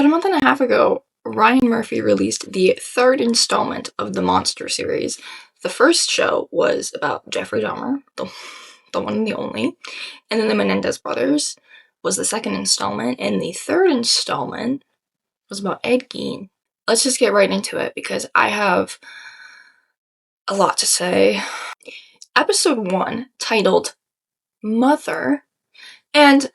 About a month and a half ago, Ryan Murphy released the third installment of the Monster series. The first show was about Jeffrey Dahmer, the one and the only, and then the Menendez brothers was the second installment, and the third installment was about Ed Gein. Let's just get right into it because I have a lot to say. Episode 1, titled Mother, and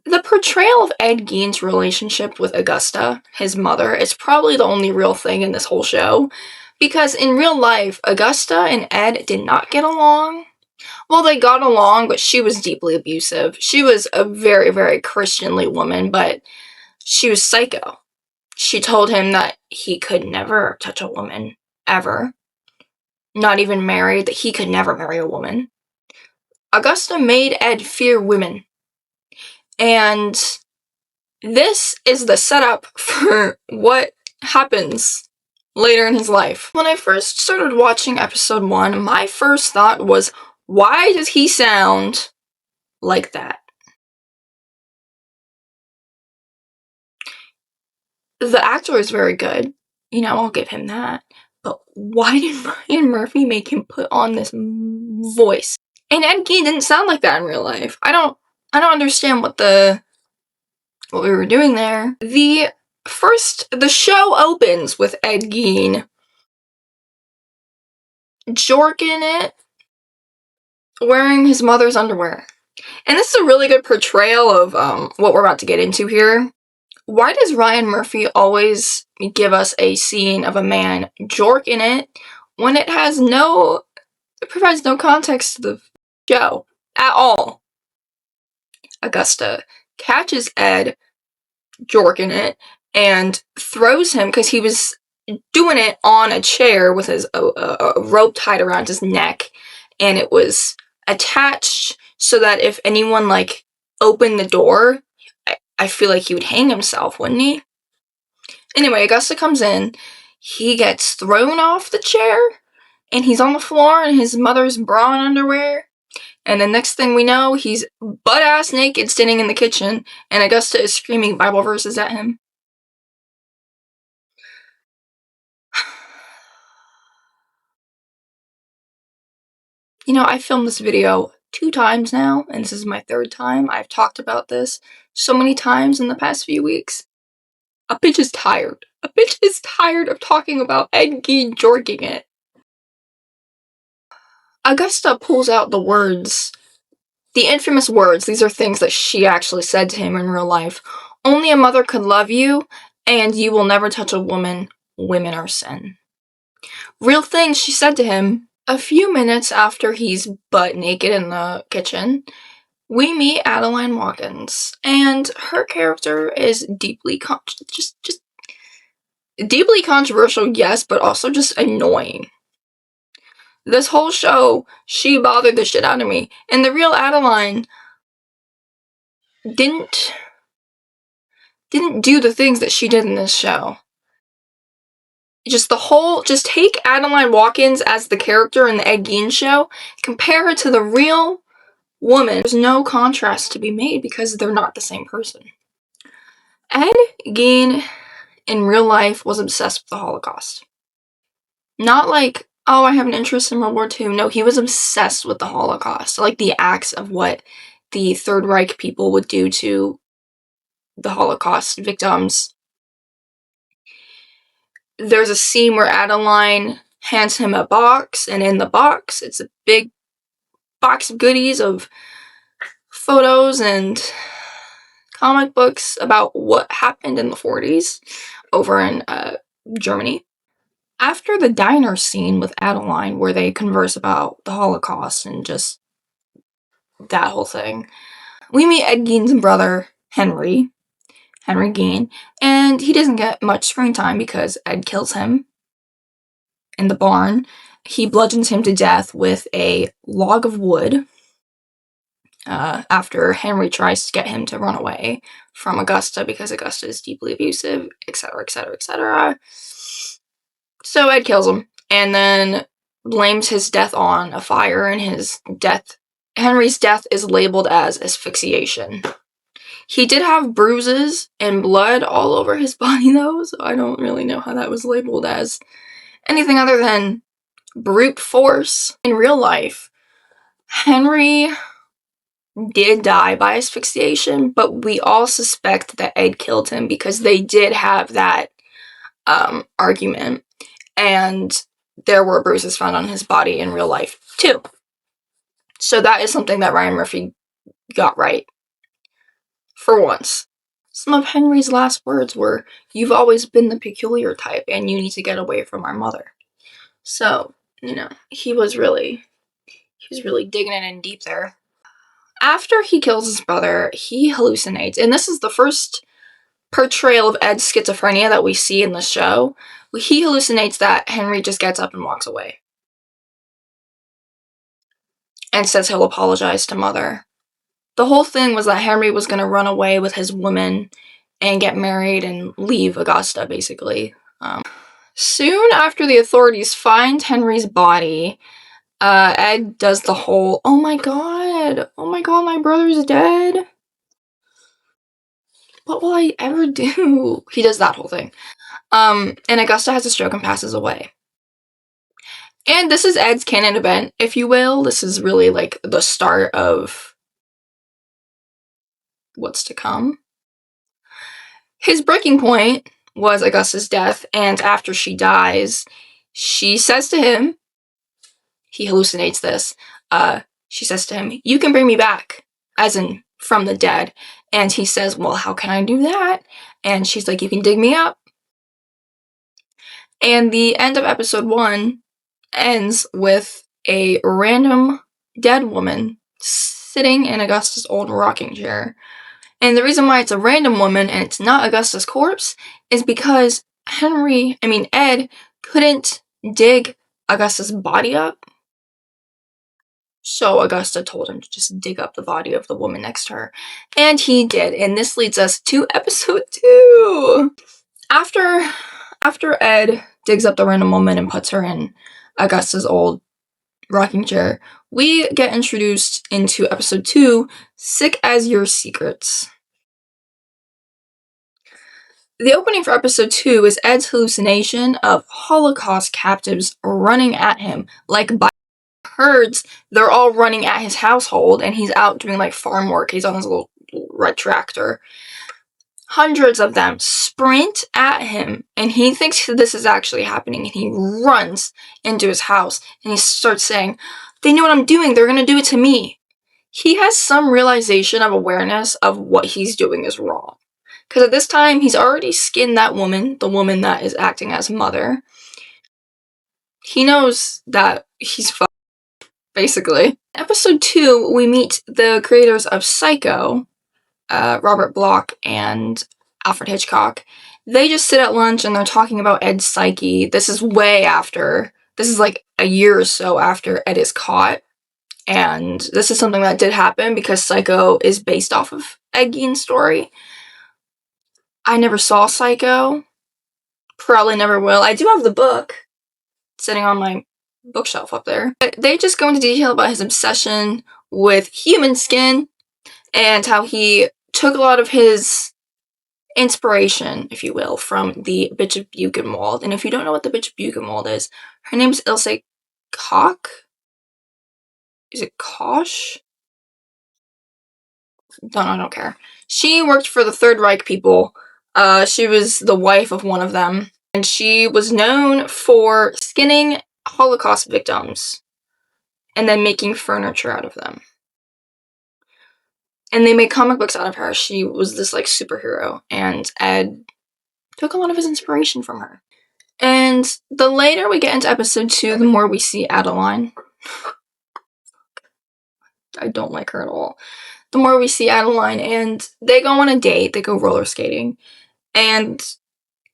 the portrayal of Ed Gein's relationship with Augusta, his mother, is probably the only real thing in this whole show, because in real life, Augusta and Ed did not get along. Well, they got along, but she was deeply abusive. She was a very, very Christianly woman, but she was psycho. She told him that he could never touch a woman, ever. Not even married, that he could never marry a woman. Augusta made Ed fear women. And this is the setup for what happens later in his life. When I first started watching episode 1, my first thought was, why does he sound like that? The actor is very good. I'll give him that. But why did Ryan Murphy make him put on this voice? And Ed Gein didn't sound like that in real life. I don't understand what we were doing there. The show opens with Ed Gein jorking it, wearing his mother's underwear. And this is a really good portrayal of what we're about to get into here. Why does Ryan Murphy always give us a scene of a man jorking it when it provides no context to the show at all? Augusta catches Ed jorking it and throws him because he was doing it on a chair with a rope tied around his neck, and it was attached so that if anyone opened the door, I feel like he would hang himself, wouldn't he? Anyway, Augusta comes in, he gets thrown off the chair, and he's on the floor in his mother's bra and underwear. And the next thing we know, he's butt-ass naked standing in the kitchen, and Augusta is screaming Bible verses at him. I filmed this video 2 times now, and this is my 3rd time. I've talked about this so many times in the past few weeks. A bitch is tired. A bitch is tired of talking about Ed Gein jorking it. Augusta pulls out the words, the infamous words. These are things that she actually said to him in real life. Only a mother could love you, and you will never touch a woman. Women are sin. Real things she said to him. A few minutes after he's butt naked in the kitchen, we meet Adeline Watkins, and her character is deeply deeply controversial, yes, but also just annoying. This whole show, she bothered the shit out of me, and the real Adeline didn't do the things that she did in this show. Just take Adeline Watkins as the character in the Ed Gein show, compare her to the real woman. There's no contrast to be made because they're not the same person. Ed Gein in real life was obsessed with the Holocaust. Not like, oh, I have an interest in World War II. No, he was obsessed with the Holocaust. Like the acts of what the Third Reich people would do to the Holocaust victims. There's a scene where Adeline hands him a box, and in the box, it's a big box of goodies of photos and comic books about what happened in the 40s over in Germany. After the diner scene with Adeline, where they converse about the Holocaust and just that whole thing, we meet Ed Gein's brother, Henry Gein, and he doesn't get much screen time because Ed kills him in the barn. He bludgeons him to death with a log of wood after Henry tries to get him to run away from Augusta because Augusta is deeply abusive, etc., etc., etc. So Ed kills him and then blames his death on a fire, and Henry's death is labeled as asphyxiation. He did have bruises and blood all over his body though, so I don't really know how that was labeled as anything other than brute force. In real life, Henry did die by asphyxiation, but we all suspect that Ed killed him because they did have that argument, and there were bruises found on his body in real life too. So that is something that Ryan Murphy got right. For once. Some of Henry's last words were, "You've always been the peculiar type, and you need to get away from our mother." So, you know, he was really digging it in deep there. After he kills his brother, he hallucinates, and this is the first portrayal of Ed's schizophrenia that we see in the show. He hallucinates that Henry just gets up and walks away and says he'll apologize to Mother. The whole thing was that Henry was going to run away with his woman and get married and leave Augusta, basically. Soon after the authorities find Henry's body, Ed does the whole, oh my god, my brother's dead. What will I ever do? He does that whole thing. And Augusta has a stroke and passes away. And this is Ed's canon event, if you will. This is really like the start of what's to come. His breaking point was Augusta's death, and after she dies, she says to him, he hallucinates this, she says to him, "You can bring me back," as in from the dead. And he says, "Well, how can I do that?" And she's like, "You can dig me up." And the end of episode 1 ends with a random dead woman sitting in Augusta's old rocking chair. And the reason why it's a random woman and it's not Augusta's corpse is because Ed couldn't dig Augusta's body up. So Augusta told him to just dig up the body of the woman next to her. And he did. And this leads us to episode 2. After Ed digs up the random woman and puts her in Augusta's old rocking chair, we get introduced into episode 2, Sick as Your Secrets. The opening for episode 2 is Ed's hallucination of Holocaust captives running at him, like by herds. They're all running at his household, and he's out doing like farm work. He's on his little red tractor. Hundreds of them sprint at him, and he thinks this is actually happening, and he runs into his house, and he starts saying, "They know what I'm doing, they're gonna do it to me." He has some realization of awareness of what he's doing is wrong. Because at this time, he's already skinned that woman, the woman that is acting as Mother. He knows that he's fucked, basically. In episode 2, we meet the creators of Psycho, Robert Bloch and Alfred Hitchcock. They just sit at lunch and they're talking about Ed's psyche. This is like a year or so after Ed is caught. And this is something that did happen because Psycho is based off of Ed Gein's story. I never saw Psycho. Probably never will. I do have the book sitting on my bookshelf up there. But they just go into detail about his obsession with human skin and how he took a lot of his inspiration, if you will, from the Bitch of Buchenwald. And if you don't know what the Bitch of Buchenwald is, her name is Ilse Koch. Is it Koch? I don't care. She worked for the Third Reich people. She was the wife of one of them, and she was known for skinning Holocaust victims and then making furniture out of them. And they made comic books out of her. She was this like superhero, and Ed took a lot of his inspiration from her. And the later we get into episode 2, the more we see Adeline. I don't like her at all. The more we see Adeline, and they go on a date. They go roller skating. And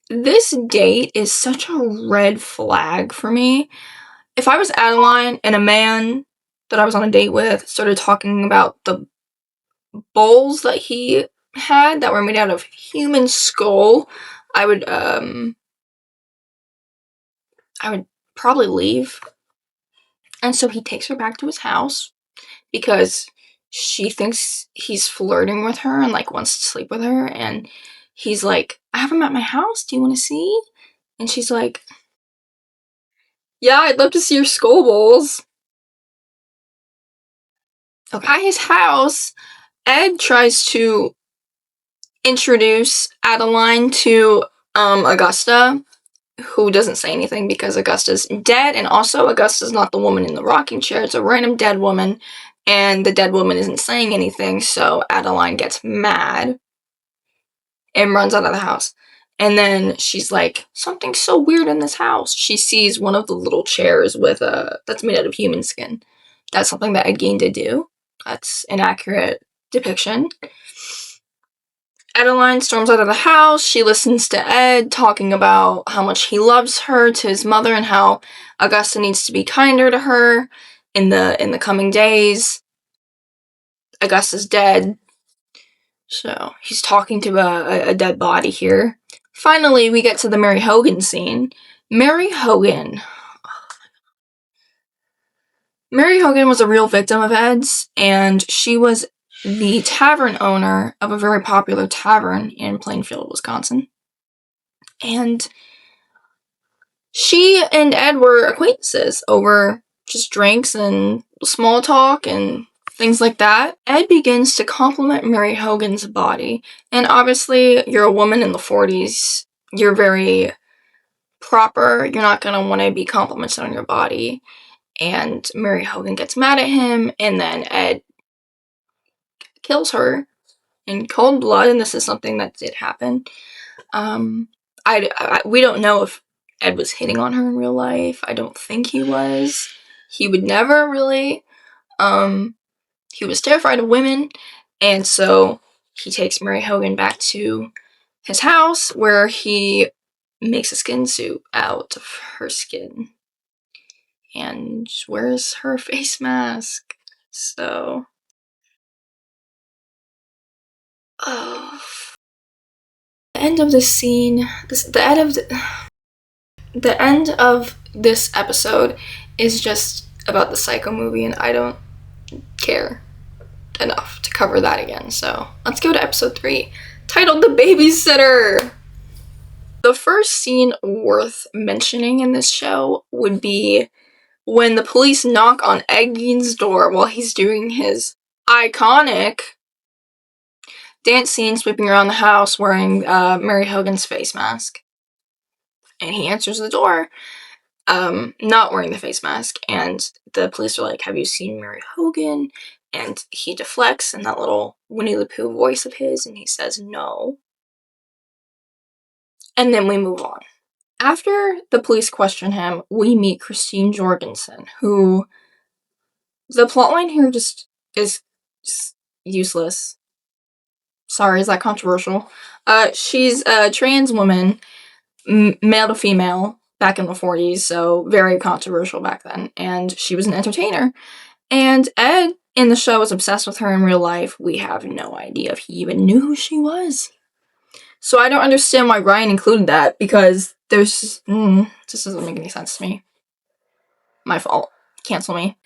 this date is such a red flag for me. If I was Adeline and a man that I was on a date with started talking about the bowls that he had that were made out of human skull, I would probably leave. And so he takes her back to his house because she thinks he's flirting with her and like wants to sleep with her, and he's like, I have him at my house, do you want to see? And she's like, yeah, I'd love to see your skull bowls. Okay. At his house, Ed tries to introduce Adeline to Augusta, who doesn't say anything because Augusta's dead, and also Augusta's not the woman in the rocking chair, it's a random dead woman, and the dead woman isn't saying anything, so Adeline gets mad and runs out of the house. And then she's like, something's so weird in this house. She sees one of the little chairs with that's made out of human skin. That's something that Ed Gein did do. That's an accurate depiction. Adeline storms out of the house. She listens to Ed talking about how much he loves her to his mother and how Augusta needs to be kinder to her in the coming days. Augusta's dead, so he's talking to a dead body here. Finally, we get to the Mary Hogan scene. Mary Hogan was a real victim of Ed's, and she was the tavern owner of a very popular tavern in Plainfield, Wisconsin. And she and Ed were acquaintances over just drinks and small talk and things like that. Ed begins to compliment Mary Hogan's body. And obviously, you're a woman in the 40s. You're very proper. You're not going to want to be complimented on your body. And Mary Hogan gets mad at him, and then Ed kills her in cold blood, and this is something that did happen. We don't know if Ed was hitting on her in real life. I don't think he was. He would never really. He was terrified of women, and so he takes Mary Hogan back to his house where he makes a skin suit out of her skin and wears her face mask. So, oh, the end of this scene, the end of this episode is just about the Psycho movie, and I don't care enough to cover that again. So let's go to episode 3, titled The Babysitter. The first scene worth mentioning in this show would be when the police knock on Ed Gein's door while he's doing his iconic dance scene sweeping around the house wearing Mary Hogan's face mask. And he answers the door, not wearing the face mask, and the police are like, have you seen Mary Hogan? And he deflects in that little Winnie the Pooh voice of his, and he says no. And then we move on. After the police question him, we meet Christine Jorgensen, who, the plotline here just is just useless. Sorry, is that controversial? She's a trans woman, male to female, back in the 40s, so very controversial back then, and she was an entertainer. And Ed in the show was obsessed with her in real life. We have no idea if he even knew who she was. So I don't understand why Ryan included that, because there's this doesn't make any sense to me. My fault. Cancel me.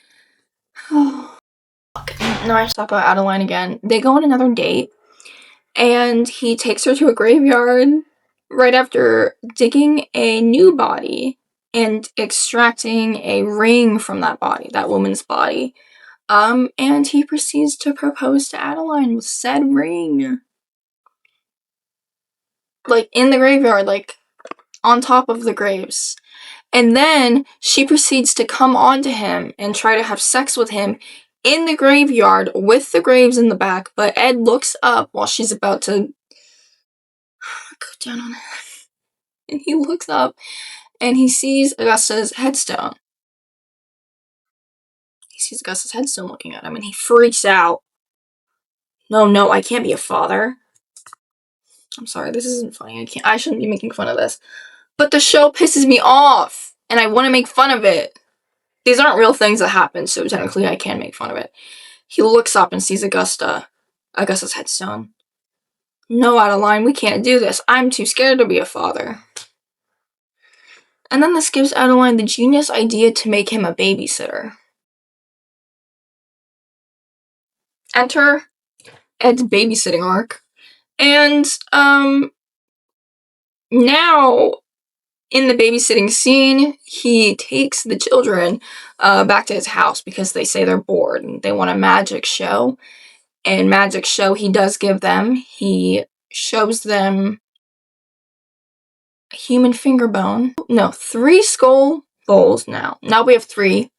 Okay, now I have to talk about Adeline again. They go on another date, and he takes her to a graveyard right after digging a new body and extracting a ring from that body, that woman's body. And he proceeds to propose to Adeline with said ring. Like, in the graveyard, like, on top of the graves. And then she proceeds to come onto him and try to have sex with him in the graveyard with the graves in the back, but Ed looks up while she's about to go down on him. And he looks up and he sees Augusta's headstone. He sees Augusta's headstone looking at him and he freaks out. No, I can't be a father. I'm sorry, this isn't funny. I shouldn't be making fun of this. But the show pisses me off, and I want to make fun of it. These aren't real things that happen, so technically I can make fun of it. He looks up and sees Augusta's headstone. No, Adeline, we can't do this. I'm too scared to be a father. And then this gives Adeline the genius idea to make him a babysitter. enter Ed's babysitting arc. And now in the babysitting scene, he takes the children back to his house because they say they're bored and they want a magic show. And magic show he does give them. He shows them a human finger bone. No, 3 skull bowls now. Now we have 3.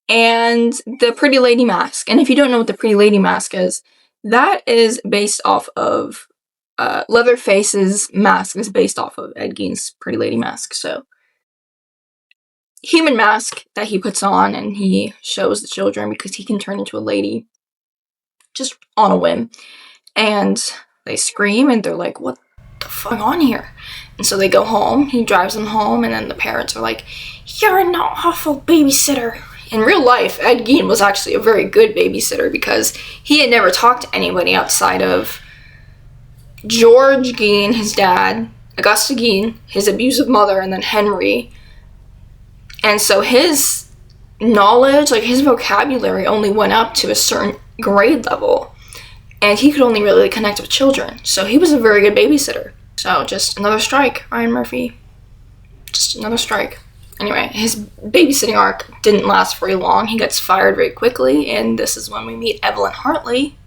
And the Pretty Lady mask. And if you don't know what the Pretty Lady mask is, that is based off of Leatherface's mask is based off of Ed Gein's Pretty Lady mask. So, human mask that he puts on and he shows the children because he can turn into a lady just on a whim. And they scream and they're like, what the fuck is on here? And so they go home. He drives them home, and then the parents are like, you're an awful babysitter. In real life, Ed Gein was actually a very good babysitter because he had never talked to anybody outside of George Gein, his dad, Augusta Gein, his abusive mother, and then Henry. And so his knowledge, like his vocabulary, only went up to a certain grade level. And he could only really connect with children. So he was a very good babysitter. So just another strike, Ryan Murphy. Just another strike. Anyway, his babysitting arc didn't last very long. He gets fired very quickly, and this is when we meet Evelyn Hartley.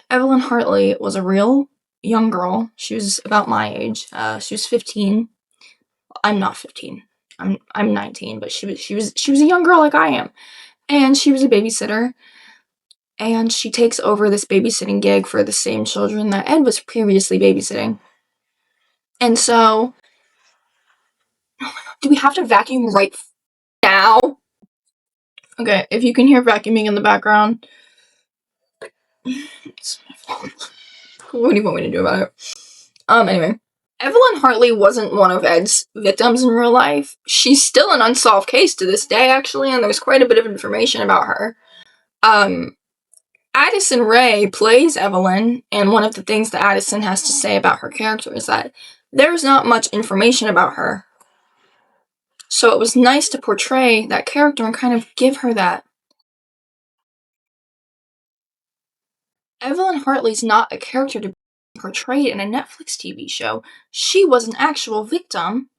Evelyn Hartley was a real young girl. She was about my age. She was 15. I'm not 15. I'm 19, but she was a young girl like I am. And she was a babysitter. And she takes over this babysitting gig for the same children that Ed was previously babysitting. And so, oh my god, do we have to vacuum right now? Okay, if you can hear vacuuming in the background, it's my fault. What do you want me to do about it? Anyway. Evelyn Hartley wasn't one of Ed's victims in real life. She's still an unsolved case to this day, actually, and there's quite a bit of information about her. Addison Rae plays Evelyn, and one of the things that Addison has to say about her character is that there's not much information about her. So it was nice to portray that character and kind of give her that. Evelyn Hartley's not a character to be portrayed in a Netflix TV show. She was an actual victim.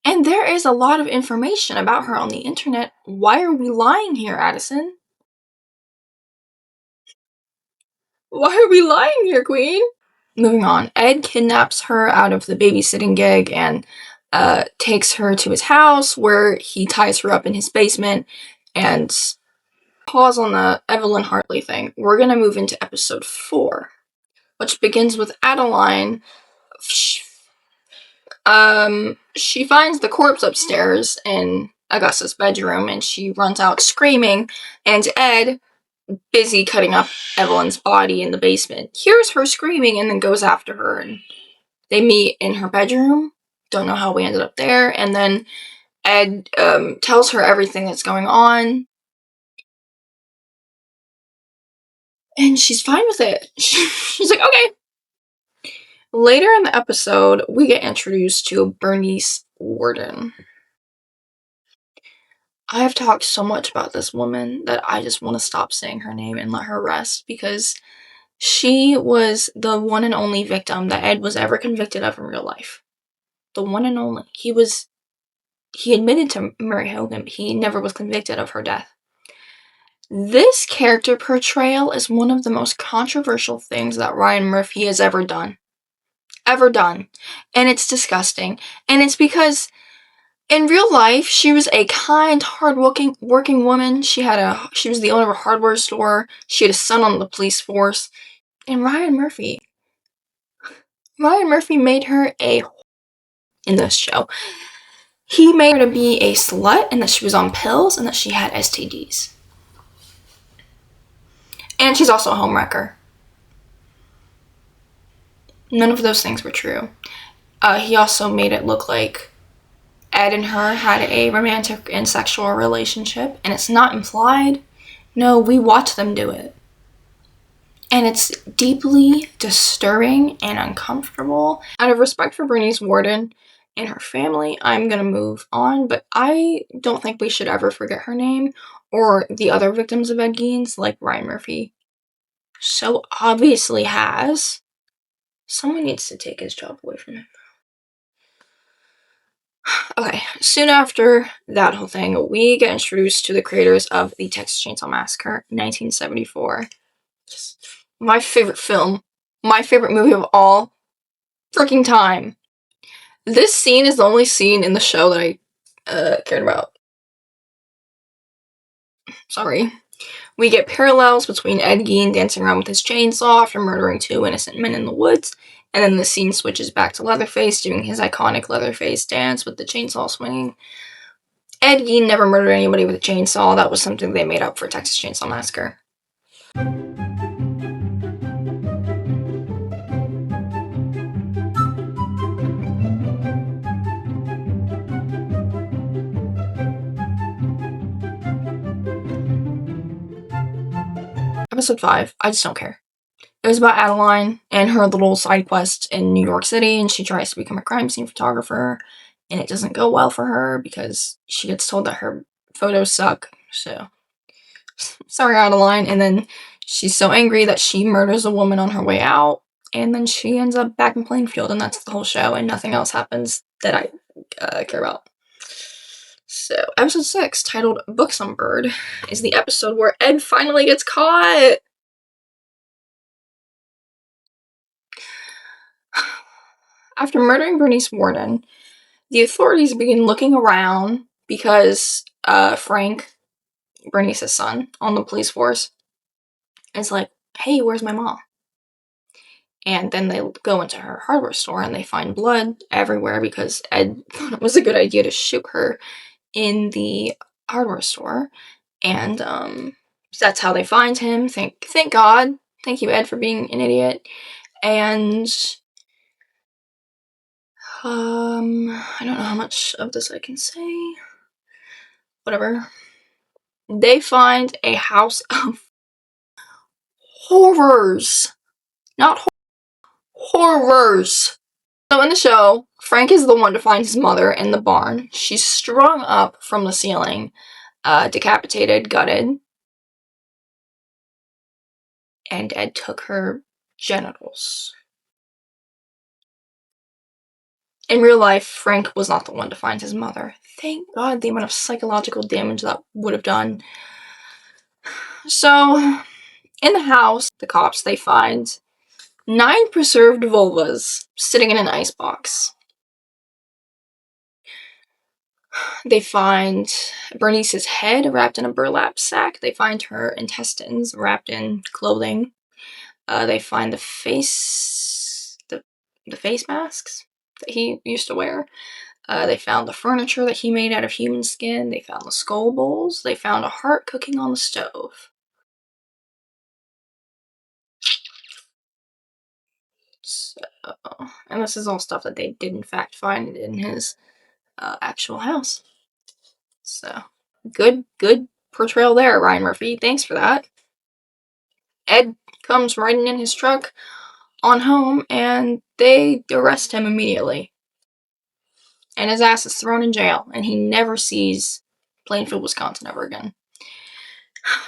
And there is a lot of information about her on the internet. Why are we lying here, Addison? Why are we lying here, Queen? Moving on. Ed kidnaps her out of the babysitting gig and takes her to his house where he ties her up in his basement. And pause on the Evelyn Hartley thing. We're going to move into episode 4, which begins with Adeline. She finds the corpse upstairs in Augusta's bedroom, and she runs out screaming, and Ed, busy cutting up Evelyn's body in the basement, hears her screaming and then goes after her, and they meet in her bedroom. Don't know how we ended up there. And then Ed tells her everything that's going on, and she's fine with it. She's like, okay. Later in the episode, we get introduced to Bernice Worden. I have talked so much about this woman that I just want to stop saying her name and let her rest, because she was the one and only victim that Ed was ever convicted of in real life. The one and only. He admitted to Mary Hogan, but he never was convicted of her death. This character portrayal is one of the most controversial things that Ryan Murphy has ever done. And it's disgusting. And it's because in real life, she was a kind, hard-working woman. She was the owner of a hardware store. She had a son on the police force. And Ryan Murphy made her in this show. He made her to be a slut, and that she was on pills, and that she had STDs. And she's also a homewrecker. None of those things were true. He also made it look like Ed and her had a romantic and sexual relationship, and it's not implied. No, we watch them do it. And it's deeply disturbing and uncomfortable. Out of respect for Bernice Worden and her family, I'm gonna move on, but I don't think we should ever forget her name or the other victims of Ed Gein's, like Ryan Murphy, so obviously has, someone needs to take his job away from him. Okay, soon after that whole thing, we get introduced to the creators of the Texas Chainsaw Massacre, 1974. Just my favorite film, my favorite movie of all freaking time. This scene is the only scene in the show that I cared about. Sorry. We get parallels between Ed Gein dancing around with his chainsaw after murdering 2 innocent men in the woods, and then the scene switches back to Leatherface doing his iconic Leatherface dance with the chainsaw swinging. Ed Gein never murdered anybody with a chainsaw. That was something they made up for Texas Chainsaw Massacre. Episode 5, I just don't care. It was about Adeline and her little side quest in New York City, and she tries to become a crime scene photographer, and it doesn't go well for her because she gets told that her photos suck, so sorry, Adeline. And then she's so angry that she murders a woman on her way out, and then she ends up back in Plainfield, and that's the whole show, and nothing else happens that I care about. So, episode 6, titled Buxom Bird, is the episode where Ed finally gets caught! After murdering Bernice Warden, the authorities begin looking around because Frank, Bernice's son, on the police force, is like, hey, where's my mom? And then they go into her hardware store and they find blood everywhere because Ed thought it was a good idea to shoot her in the hardware store. And that's how they find him. Thank God. Thank you, Ed, for being an idiot. And I don't know how much of this I can say. Whatever. They find a house of horrors. Not horrors. So in the show, Frank is the one to find his mother in the barn. She's strung up from the ceiling, decapitated, gutted. And Ed took her genitals. In real life, Frank was not the one to find his mother. Thank God, the amount of psychological damage that would have done. So, in the house, the cops, they find 9 preserved vulvas sitting in an icebox. They find Bernice's head wrapped in a burlap sack. They find her intestines wrapped in clothing. They find the face masks that he used to wear. They found the furniture that he made out of human skin. They found the skull bowls. They found a heart cooking on the stove. So, and this is all stuff that they did in fact find in his actual house. So, good portrayal there, Ryan Murphy. Thanks for that. Ed comes riding in his truck on home, and they arrest him immediately. And his ass is thrown in jail, and he never sees Plainfield, Wisconsin ever again.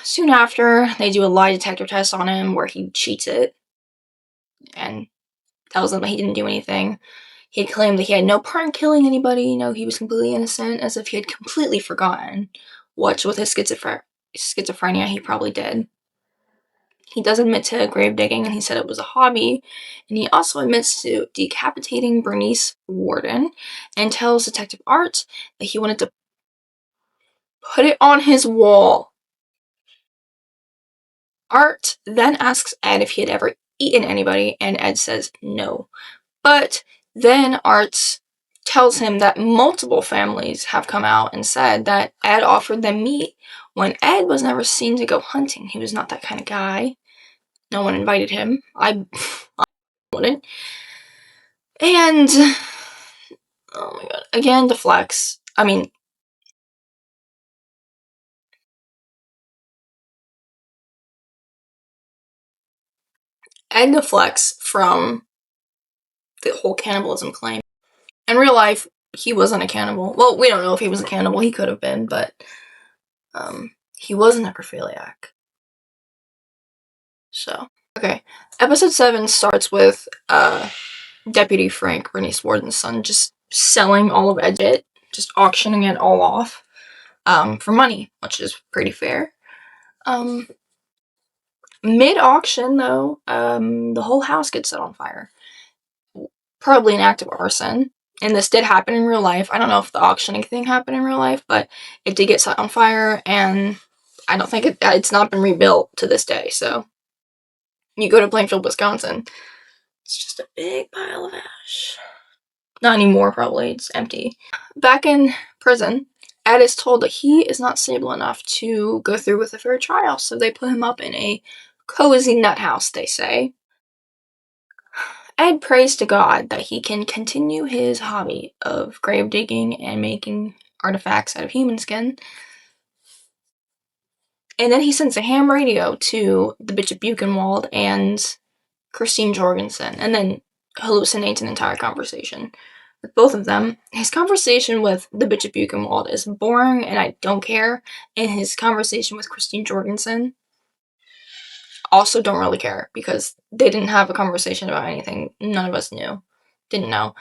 Soon after, they do a lie detector test on him where he cheats it and tells them that he didn't do anything. He had claimed that he had no part in killing anybody, he was completely innocent, as if he had completely forgotten, which with his schizophrenia he probably did. He does admit to grave digging, and he said it was a hobby, and he also admits to decapitating Bernice Warden, and tells Detective Art that he wanted to put it on his wall. Art then asks Ed if he had ever eaten anybody, and Ed says no. But then Art tells him that multiple families have come out and said that Ed offered them meat when Ed was never seen to go hunting. He was not that kind of guy. No one invited him. I wouldn't. And, oh my god, again, deflects. Ed deflects from the whole cannibalism claim. In real life, he wasn't a cannibal. Well, we don't know if he was a cannibal. He could have been, but He was a necrophiliac. So, okay. Episode 7 starts with Deputy Frank, Bernice Warden's son, just selling all of Ed's shit, just auctioning it all off for money, which is pretty fair. Mid-auction, though, the whole house gets set on fire. Probably an act of arson. And this did happen in real life. I don't know if the auctioning thing happened in real life, but it did get set on fire, and I don't think it's not been rebuilt to this day. So you go to Plainfield, Wisconsin, it's just a big pile of ash. Not anymore, probably. It's empty. Back in prison, Ed is told that he is not stable enough to go through with a fair trial, so they put him up in a cozy nut house, they say. Ed prays to God that he can continue his hobby of grave digging and making artifacts out of human skin. And then he sends a ham radio to the bitch of Buchenwald and Christine Jorgensen, and then hallucinates an entire conversation with both of them. His conversation with the bitch of Buchenwald is boring, and I don't care. And his conversation with Christine Jorgensen, also don't really care, because they didn't have a conversation about anything none of us didn't know.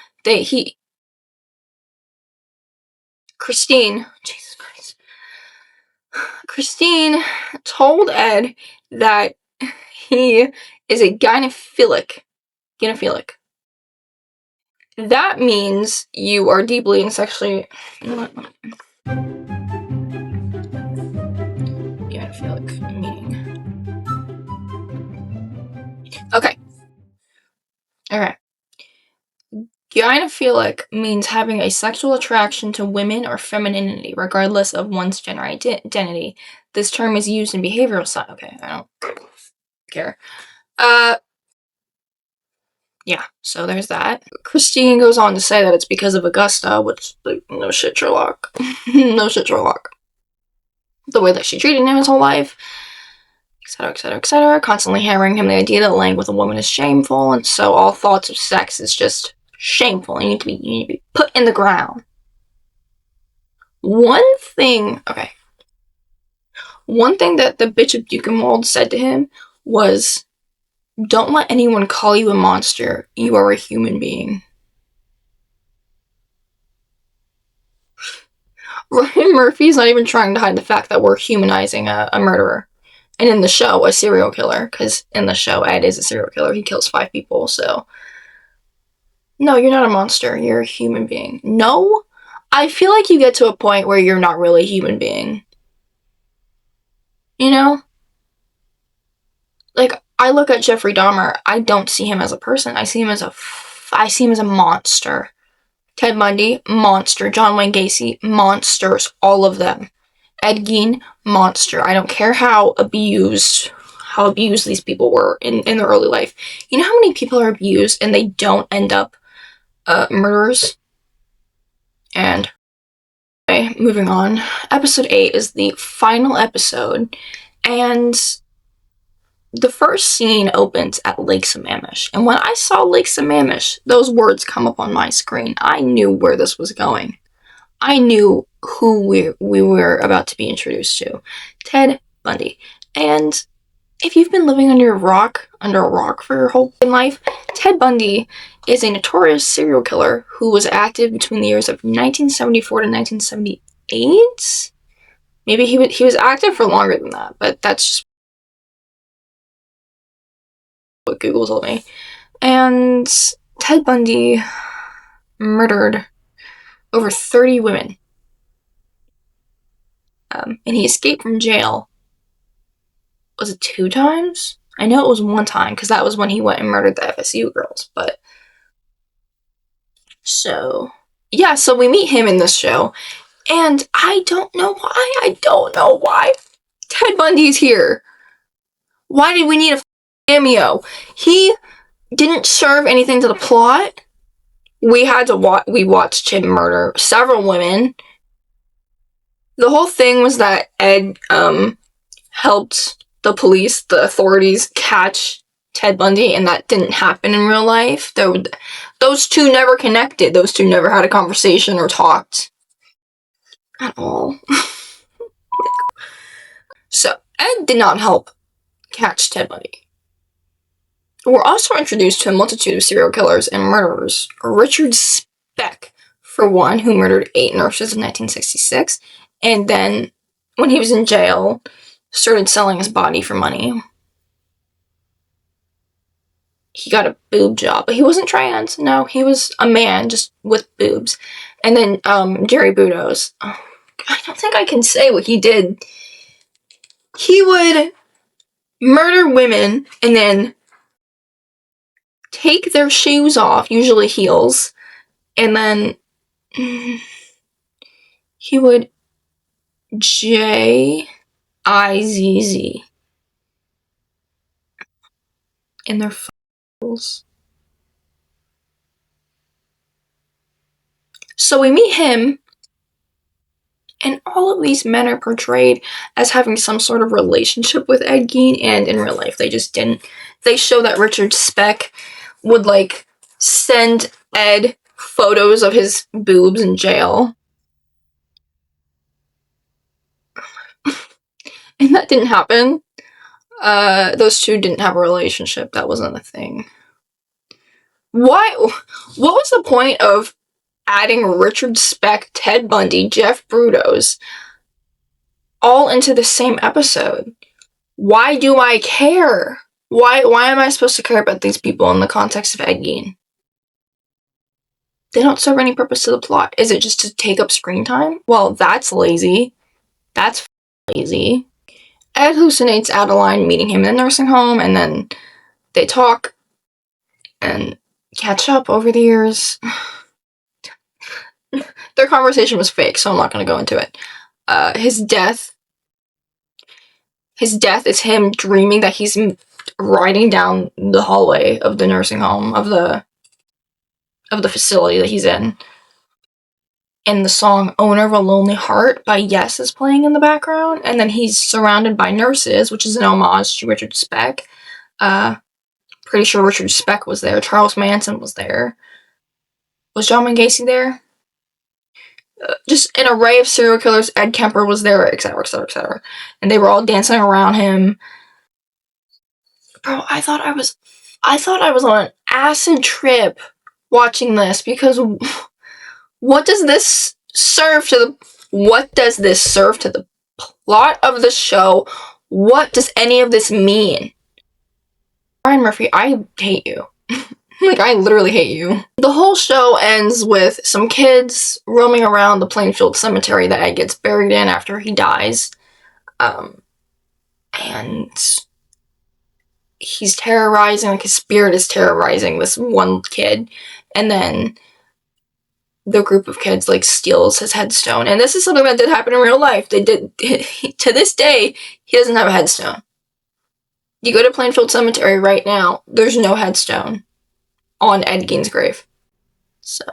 Christine, Jesus Christ. Christine told Ed that he is a gynophilic. That means you are deeply and sexually... Gynophilic meaning. Okay. Alright. Gynophilic means having a sexual attraction to women or femininity, regardless of one's gender identity. This term is used in behavioral science. Okay, I don't care. Yeah, so there's that. Christine goes on to say that it's because of Augusta, which, like, no shit, Sherlock. No shit, Sherlock. The way that she treated him his whole life, etc., etc., etc., constantly hammering him the idea that laying with a woman is shameful, and so all thoughts of sex is just shameful. You need to be put in the ground. One thing that the bitch of Buchenwald said to him was, "Don't let anyone call you a monster. You are a human being." Ryan Murphy's not even trying to hide the fact that we're humanizing a murderer. And in the show, a serial killer. Because in the show, Ed is a serial killer. He kills 5 people, so... No, you're not a monster. You're a human being. No? I feel like you get to a point where you're not really a human being. You know? Like, I look at Jeffrey Dahmer, I don't see him as a person. I see him as a monster. Ted Bundy, monster. John Wayne Gacy, monsters. All of them. Ed Gein, monster. I don't care how abused these people were in their early life. You know how many people are abused and they don't end up murderers? And okay, moving on. Episode 8 is the final episode, and the first scene opens at Lake Sammamish. And when I saw Lake Sammamish, those words come up on my screen, I knew where this was going. I knew who we were about to be introduced to. Ted Bundy. And if you've been living under a rock for your whole life, Ted Bundy is a notorious serial killer who was active between the years of 1974 to 1978. Maybe he was active for longer than that, but that's just what Google told me. And Ted Bundy murdered over 30 women. And he escaped from jail. Was it 2 times? I know it was 1 time, because that was when he went and murdered the FSU girls, but... So we meet him in this show, and I don't know why Ted Bundy's here. Why did we need a cameo? He didn't serve anything to the plot. We watched him murder several women. The whole thing was that Ed, helped the police, the authorities, catch Ted Bundy, and that didn't happen in real life. Those two never connected. Those two never had a conversation or talked at all. So, Ed did not help catch Ted Bundy. We're also introduced to a multitude of serial killers and murderers. Richard Speck, for one, who murdered 8 nurses in 1966, and then, when he was in jail, started selling his body for money. He got a boob job, but he wasn't trans. No, he was a man, just with boobs. And then Jerry Budos. Oh, I don't think I can say what he did. He would murder women and then take their shoes off, usually heels, and then he would Jizz in their fools. So we meet him, and all of these men are portrayed as having some sort of relationship with Ed Gein, and in real life they just didn't. They show that Richard Speck would, like, send Ed photos of his boobs in jail. And that didn't happen. Those two didn't have a relationship. That wasn't a thing. Why? What was the point of adding Richard Speck, Ted Bundy, Jeff Brudos all into the same episode? Why do I care? Why am I supposed to care about these people in the context of Ed Gein? They don't serve any purpose to the plot. Is it just to take up screen time? Well, that's lazy. That's lazy. Ed hallucinates Adeline meeting him in the nursing home, and then they talk and catch up over the years. Their conversation was fake, so I'm not going to go into it. His death is him dreaming that he's riding down the hallway of the nursing home, of the facility that he's in. And the song Owner of a Lonely Heart by Yes is playing in the background. And then he's surrounded by nurses, which is an homage to Richard Speck. Pretty sure Richard Speck was there. Charles Manson was there. Was John Wayne Gacy there? Just an array of serial killers. Ed Kemper was there, etc., etc., etc. And they were all dancing around him. Bro, I thought I was on an acid trip watching this, because what does this serve to the plot of the show? What does any of this mean? Ryan Murphy, I hate you. Like, I literally hate you. The whole show ends with some kids roaming around the Plainfield cemetery that Ed gets buried in after he dies. And he's terrorizing, like his spirit is terrorizing this one kid. And then the group of kids, like, steals his headstone. And this is something that did happen in real life. They did, to this day, he doesn't have a headstone. You go to Plainfield Cemetery right now, there's no headstone on Ed Gein's grave. So,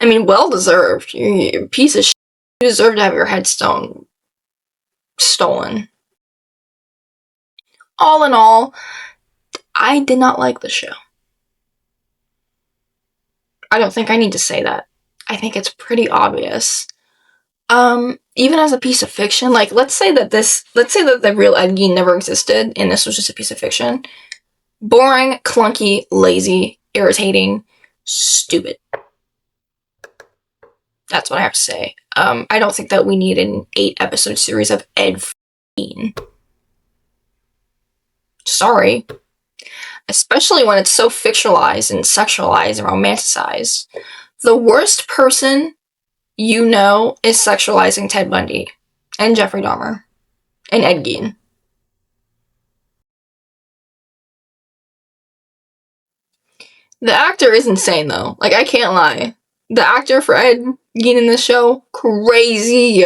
I mean, well deserved. You're a piece of shit. You deserve to have your headstone stolen. All in all, I did not like the show. I don't think I need to say that. I think it's pretty obvious. Even as a piece of fiction, like, let's say that the real Ed Gein never existed and this was just a piece of fiction. Boring, clunky, lazy, irritating, stupid. That's what I have to say. I don't think that we need an 8-episode series of Ed Gein. Sorry. Especially when it's so fictionalized and sexualized and romanticized. The worst person you know is sexualizing Ted Bundy and Jeffrey Dahmer and Ed Gein. The actor is insane, though. Like, I can't lie. The actor for Ed Gein in this show, crazy.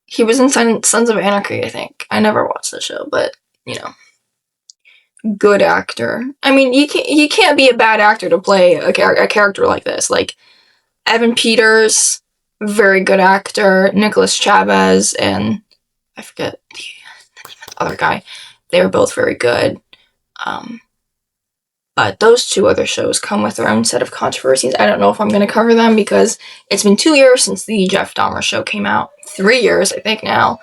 He was in Sons of Anarchy, I think. I never watched the show, but, you know. Good actor. I mean, you can't be a bad actor to play a character like this. Like, Evan Peters, very good actor. Nicholas Chavez, and I forget the other guy. They were both very good. But those two other shows come with their own set of controversies. I don't know if I'm going to cover them because it's been 2 years since the Jeff Dahmer show came out. 3 years, I think, now.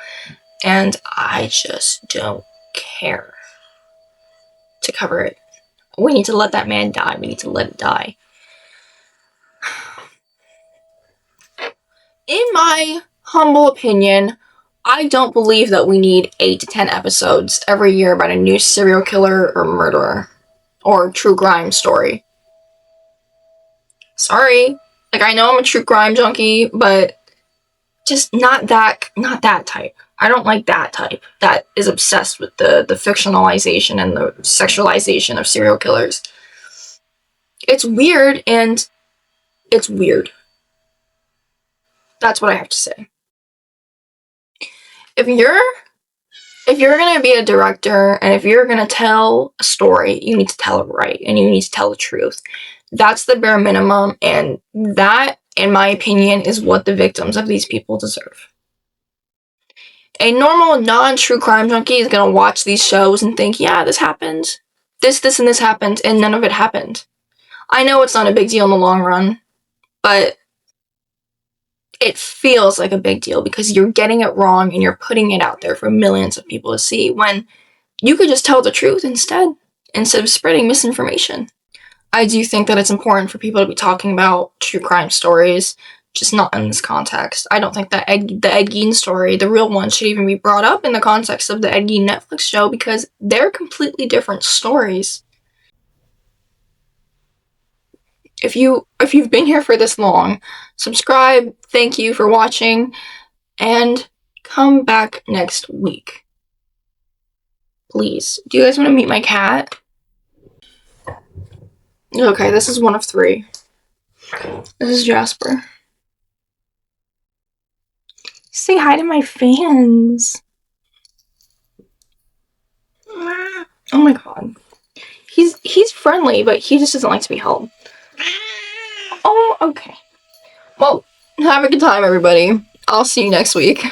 and I just don't care to cover it. We need to let that man die. We need to let it die. In my humble opinion, I don't believe that we need 8 to 10 episodes every year about a new serial killer or murderer or true crime story. Sorry. Like, I know I'm a true crime junkie, but just not that type. I don't like that type that is obsessed with the fictionalization and the sexualization of serial killers. It's weird, and it's weird. That's what I have to say. If you're gonna be a director and if you're gonna tell a story, you need to tell it right and you need to tell the truth. That's the bare minimum, and that, in my opinion, is what the victims of these people deserve. A normal, non-true crime junkie is gonna watch these shows and think, yeah, this happened. This, and this happened, and none of it happened. I know it's not a big deal in the long run, but it feels like a big deal because you're getting it wrong and you're putting it out there for millions of people to see when you could just tell the truth instead of spreading misinformation. I do think that it's important for people to be talking about true crime stories, just not in this context. I don't think that the Ed Gein story, the real one, should even be brought up in the context of the Ed Gein Netflix show because they're completely different stories. If you've been here for this long, subscribe, thank you for watching, and come back next week. Please. Do you guys want to meet my cat? Okay, this is one of 3. This is Jasper. Say hi to my fans. Oh my god. He's friendly, but he just doesn't like to be held. Oh, okay. Well, have a good time, everybody. I'll see you next week.